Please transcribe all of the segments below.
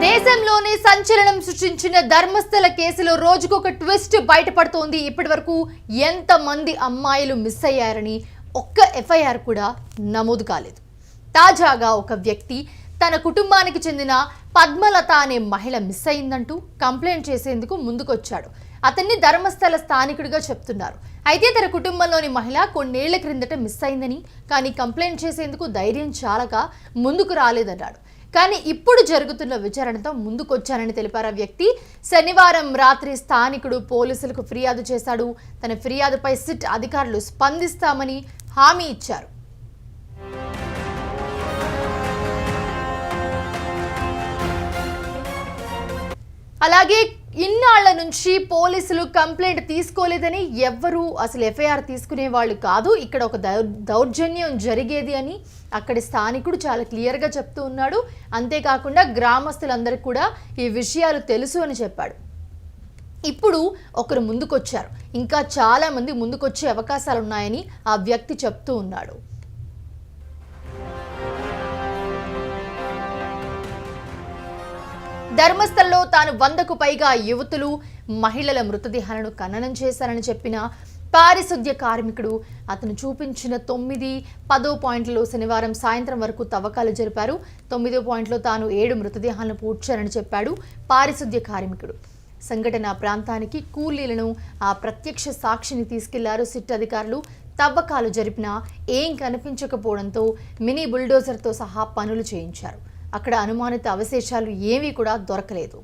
దేశంలోనే సంచలనం సృష్టించిన ధర్మస్థల కేసులో రోజుకొక ట్విస్ట్ బయటపడుతోంది. ఇప్పటివరకు ఎంత మంది అమ్మాయిలు మిస్ అయ్యారని ఒక్క ఎఫ్ఐఆర్ కూడా నమోదు కాలేదు. తాజాగా ఒక వ్యక్తి తన కుటుంబానికి చెందిన పద్మలత అనే మహిళ మిస్ అయిందంటూ కంప్లైంట్ చేసేందుకు ముందుకొచ్చాడు. అతన్ని ధర్మస్థల స్థానికుడిగా చెప్తున్నారు. అయితే తన కుటుంబంలోని మహిళ కొన్నేళ్ల క్రిందట మిస్ అయిందని, కానీ కంప్లైంట్ చేసేందుకు ధైర్యం చాలక ముందుకు రాలేదన్నాడు. కానీ ఇప్పుడు జరుగుతున్న విచారణతో ముందుకొచ్చానని తెలిపారు ఆ వ్యక్తి. శనివారం రాత్రి స్థానికుడు పోలీసులకు ఫిర్యాదు చేశాడు. తన ఫిర్యాదుపై సిట్ అధికారులు స్పందిస్తామని హామీ ఇచ్చారు. అలాగే ఇన్నాళ్ల నుంచి పోలీసులు కంప్లైంట్ తీసుకోలేదని, ఎవ్వరూ అసలు ఎఫ్ఐఆర్ తీసుకునే వాళ్ళు కాదు, ఇక్కడ ఒక దౌర్జన్యం జరిగేది అని అక్కడి స్థానికుడు చాలా క్లియర్గా చెప్తూ ఉన్నాడు. అంతేకాకుండా గ్రామస్తులందరికీ కూడా ఈ విషయాలు తెలుసు అని చెప్పాడు. ఇప్పుడు ఒకరు ముందుకొచ్చారు, ఇంకా చాలా మంది ముందుకొచ్చే అవకాశాలు ఉన్నాయని ఆ వ్యక్తి చెప్తూ ఉన్నాడు. ధర్మస్థల్లో తాను 100కు పైగా యువతులు, మహిళల మృతదేహాలను ఖననం చేశారని చెప్పిన పారిశుద్ధ్య కార్మికుడు అతను చూపించిన 9, 10 పాయింట్లలో శనివారం సాయంత్రం వరకు తవ్వకాలు జరిపారు. 9వ పాయింట్లో తాను 7 మృతదేహాలను పూడ్చారని చెప్పాడు పారిశుద్ధ్య కార్మికుడు. సంఘటన ప్రాంతానికి కూలీలను, ఆ ప్రత్యక్ష సాక్షిని తీసుకెళ్లారు సిట్ అధికారులు. తవ్వకాలు జరిపినా ఏం కనిపించకపోవడంతో మినీ బుల్డోజర్తో సహా పనులు చేయించారు. అక్కడ అనుమానిత అవశేషాలు ఏమీ కూడా దొరకలేదు.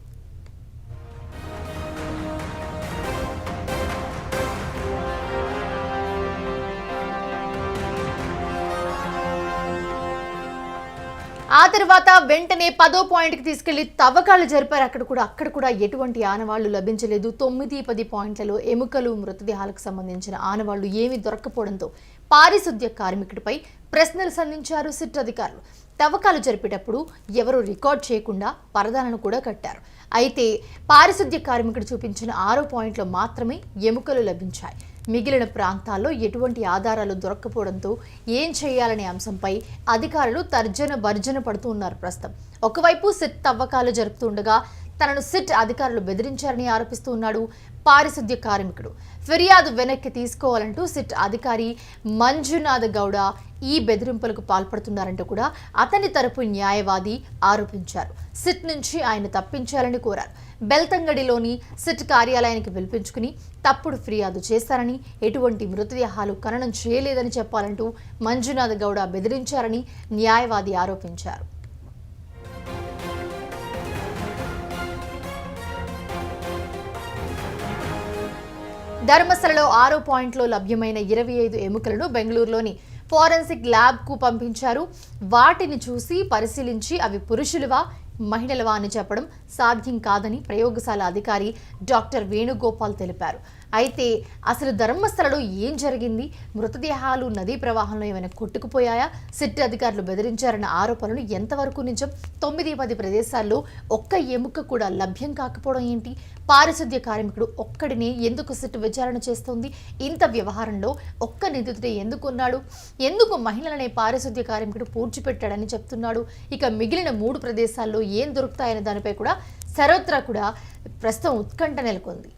ఆ తర్వాత వెంటనే 10వ పాయింట్కి తీసుకెళ్లి తవ్వకాలు జరిపారు. అక్కడ కూడా ఎటువంటి ఆనవాళ్లు లభించలేదు. 9, 10 పాయింట్లలో ఎముకలు, మృతదేహాలకు సంబంధించిన ఆనవాళ్లు ఏమీ దొరక్కపోవడంతో పారిశుద్ధ్య కార్మికుడిపై ప్రశ్నలు సంధించారు సిట్ అధికారులు. తవ్వకాలు జరిపేటప్పుడు ఎవరు రికార్డ్ చేయకుండా పరదాలను కూడా కట్టారు. అయితే పారిశుద్ధ్య కార్మికుడు చూపించిన 6 పాయింట్లో మాత్రమే ఎముకలు లభించాయి. మిగిలిన ప్రాంతాల్లో ఎటువంటి ఆధారాలు దొరక్కపోవడంతో ఏం చేయాలనే అంశంపై అధికారులు భర్జన పడుతూ ఉన్నారు. ప్రస్తుతం ఒకవైపు సిట్ తవ్వకాలు జరుపుతుండగా తనను సిట్ అధికారులు బెదిరించారని ఆరోపిస్తూ ఉన్నాడు పారిశుద్ధ్య కార్మికుడు. ఫిర్యాదు వెనక్కి తీసుకోవాలంటూ సిట్ అధికారి మంజునాథ గౌడ ఈ బెదిరింపులకు పాల్పడుతున్నారంటూ కూడా అతని తరపు న్యాయవాది ఆరోపించారు. సిట్ నుంచి ఆయన తప్పించాలని కోరారు. బెల్తంగడిలోని సిట్ కార్యాలయానికి పిలిపించుకుని తప్పుడు ఫిర్యాదు చేశారని, ఎటువంటి మృతదేహాలు ఖననం చేయలేదని చెప్పాలంటూ మంజునాథ గౌడ బెదిరించారని న్యాయవాది ఆరోపించారు. ధర్మస్థలలో 6 పాయింట్లో లభ్యమైన 25 ఎముకలను బెంగళూరులోని ఫోరెన్సిక్ ల్యాబ్కు పంపించారు. వాటిని చూసి పరిశీలించి అవి పురుషులవా, మహిళలవా అని చెప్పడం సాధ్యం కాదని ప్రయోగశాల అధికారి డాక్టర్ వేణుగోపాల్ తెలిపారు. అయితే అసలు ధర్మస్థలలో ఏం జరిగింది? మృతదేహాలు నదీ ప్రవాహంలో ఏమైనా కొట్టుకుపోయాయా? సిట్ అధికారులు బెదిరించారన్న ఆరోపణలు ఎంతవరకు నిజం? 9, 10 ప్రదేశాల్లో ఒక్క ఎముక కూడా లభ్యం కాకపోవడం ఏంటి? పారిశుద్ధ్య కార్మికుడు ఒక్కడినే ఎందుకు సిట్ విచారణ చేస్తోంది? ఇంత వ్యవహారంలో ఒక్క నిందితుడే ఎందుకున్నాడు? ఎందుకు మహిళలనే పారిశుద్ధ్య కార్మికుడు పూడ్చిపెట్టాడని చెప్తున్నాడు? ఇక మిగిలిన 3 ప్రదేశాల్లో ఏం దొరుకుతాయనే దానిపై కూడా సర్వత్రా కూడా ప్రస్తుతం ఉత్కంఠ నెలకొంది.